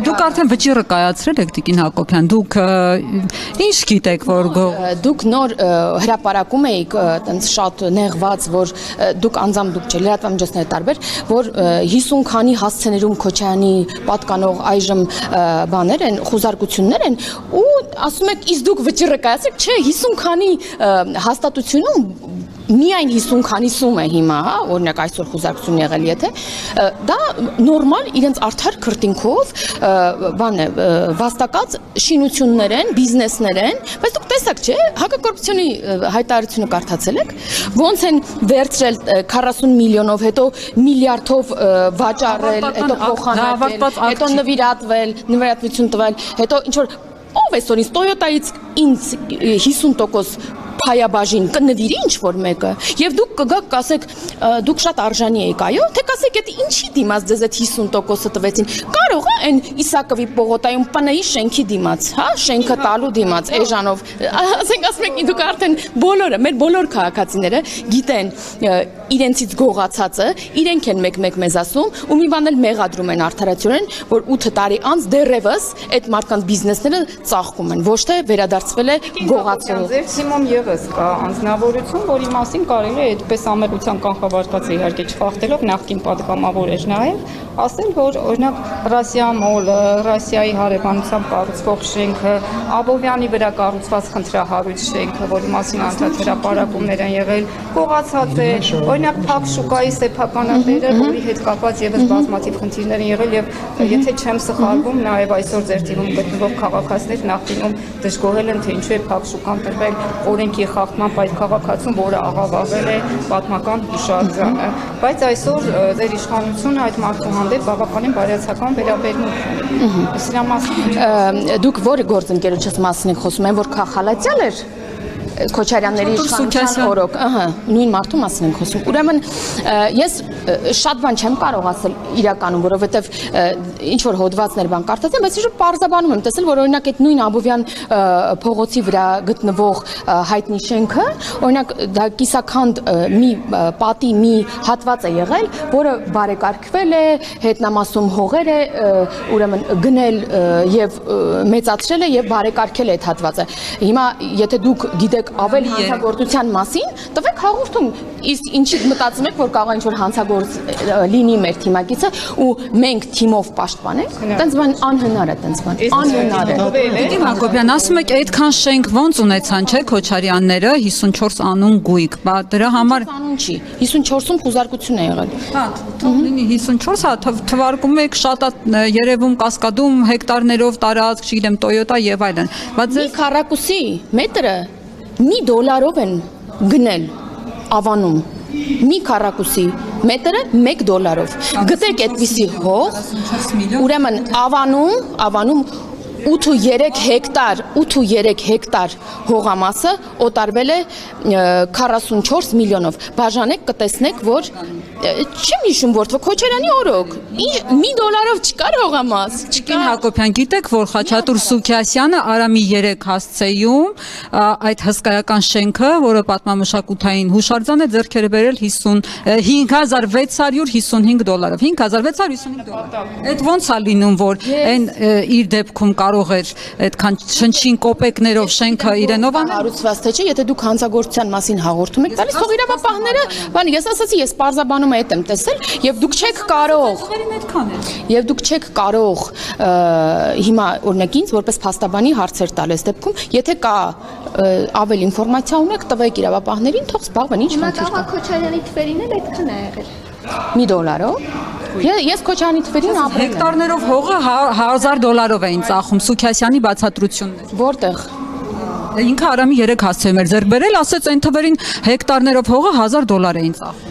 Դուք արդեն վճիռը կայացրել եք Տիկին Հակոբյան, դուք ինչ գիտեք, որ դուք նոր հրապարակում եք տենց շատ նեղված, որ դուք անձամբ դուք չէ, լրատվամիջոցները տարբեր, որ 50 քանի հասցեներում Քոչարյանի պատկանող այժմ բաներ են, խոզարկություններ են, ու ասում եք, իսկ դուք վճիռը կայացրեք, չէ, 50 քանի հաստատությունում միայն 50 քանի սում է հիմա, հա, օրինակ այսօր խոզարկություն եղել, եթե դա նորմալ իրենց արդար քրտինքով բան է, վաստակած շինություններ են, բիզնեսներ են, բայց դուք տեսակ չէ, հակակոռուպցիոնի հայտարարությունը կարդացել եք, ոնց են վերցրել 40 միլիոնով, հետո միլիարդով վաճառել, հետո փոխանակել, հետո նվիրատվություն տվել, հետո ինչ որ ով է սորից Toyota-ից ինձ 50% փայաբաժին կնվիրի ինչ-որ մեկը, և դուք կգաք կասեք, դուք շատ արժանի եք, այո, թե կասեք, էդ ինչի դիմաց ձեզ այդ 50%-ը տվեցին, կարող է այն Իսակովի պողոտայում ՊՆ-ի շենքի դիմաց, հա, շենքը տալու դիմաց, էժանով, ասենք ասում եք, դուք արդեն բոլորը, մեր բոլոր քաղաքացիները գիտեն իրենցից գողացածը, իրենք են մեկ-մեկ մեզ ասում, ու մի բան էլ մեղադրում են արդարացիորեն, որ 8 տարի անց դեռևս այդ մարդկանց բիզնեսները ծաղկում են, ոչ թե վերադարձվել է գողացող կա անձնավորություն, որի մասին կարելի է այդպես ամերության կանխավարկածը իհարկե չխախտելով նախկին պատգամավոր էր նաև, ասել, որ օրինակ Ռասիա մոլը, Ռասիայի հարևանությամբ կառուցվող շենքը, Աբովյանի վրա կառուցված խնդրահարույց շենքը, որի մասին անդադ հրապարակումներ են եղել, գողացած է, օրինակ Փակ շուկայի սեփականատերը, որի հետ կապված ևս բազմաթիվ խնդիրներ են եղել եւ եթե չեմ սխալվում, նաև այսօր ձեր թիմում գտնվող քաղաքացիներ նախկինում դժգոհել են, թե ինչու է Փակ շուկան տրվել օրենքի խախտմամբ այդ քաղաքացուն, որը աղավաղել է պատմական հուշարձանը, բայց այսօր ձեր իշխանությունը այդ մարդու հանդեպ բավականին բարյացակամ վերաբերմունք ունի։ Սրա մասին դուք որը գործընկերոջս մասին եք խոսում, որ Քախալատյալ էր Քոչարյանների իշխանության օրոք, նույն մարդու մասին ենք խոսում։ Ուրեմն ես շատ բան չեմ կարող ասել իրականում, որովհետև ինչ որ հոդվածներ բան կարդացեմ, բայց ինչ-որ պարզաբանում եմ տեսել, որ օրինակ այդ նույն Աբովյան փողոցի վրա գտնվող հայտնի շենքը, օրինակ դա կիսաքանդ մի պատի մի հատված է եղել, որը բարեկարգվել է, հետնամասում հողեր է, ուրեմն գնել եւ մեծացրել է եւ բարեկարգել է այդ հատվածը։ Հիմա եթե դուք գիտեք ավել հանցագործության մասին, տվեք հաղորդում, իսկ ինչի մտածում եք, որ կարող է ինչ-որ հանցագործ լինի մեր թիմակիցը ու մենք թիմով պաշտպանենք, տենց բան անհնար է, տենց բան, անհնար է։ Տիկին Հակոբյան, ասում եք, այդքան շենք ոնց ունեցան, չէ, Քոչարյանները 54 անուն գույք, բա դրա համար անուն չի, 54-ում խոզարկություն է եղել։ Հա, թող լինի 54, հա, թվարկում եք շատ երևում կասկադում հեկտարներով տարածք, չգիտեմ, Toyota եւ այլն։ Բայց մի քառակուսի մետրը $1 են գնել ավանում, մի քառակուսի մետրը $1 գտեք այդպիսի հող, ուրեմն ավանում 8.3 հեկտար հողամասը օտարվել է 44 միլիոնով, բաժանեք կտեսնեք, որ չեմ հիշում, որ Քոչարյանի օրոք $1 չկար հողամաս։ Տիկին Հակոբյան, գիտեք, որ Խաչատուր Սուքիասյանը Արամի 3 հասցեում այդ հսկայական շենքը, որը պատմամշակութային հուշարձան է, ձեռքեր է բերել $5655, $5655։ Այդ ոնց է լինում, որ այն իր դեպքում կարող էր այդքան շնչին կոպեկներով շենքը իրենով անել։ Հարուցված թե չէ, եթե դուք հանցագործության մասին հաղորդում եք տալիս, թող իրավապահները, բան ես ասացի, ես պարզաբանում եմ եմ տեսել, եւ դուք չեք կարող հիմա օրինակ ինձ որպես փաստաբանի հարցեր տալ այս դեպքում, եթե կա ավել ինֆորմացիա ունեք, տվեք իրավապահներին, թող զբաղվեն, ինչ խնդիր կա։ Քոչարյանի թվերին էլ այդքան է եղել։ $1 Ես Քոչարյանի թվերին ապրել եմ։ Հեկտարներով հողը $1000 էին ծախում Սուքիասյանի բացատրություններ։ Որտեղ։ Ինքը Արամի 3 հասցեում էր ձեռք բերել, ասեց այն թվերին հեկտարներով հողը $1000 էին ծախում։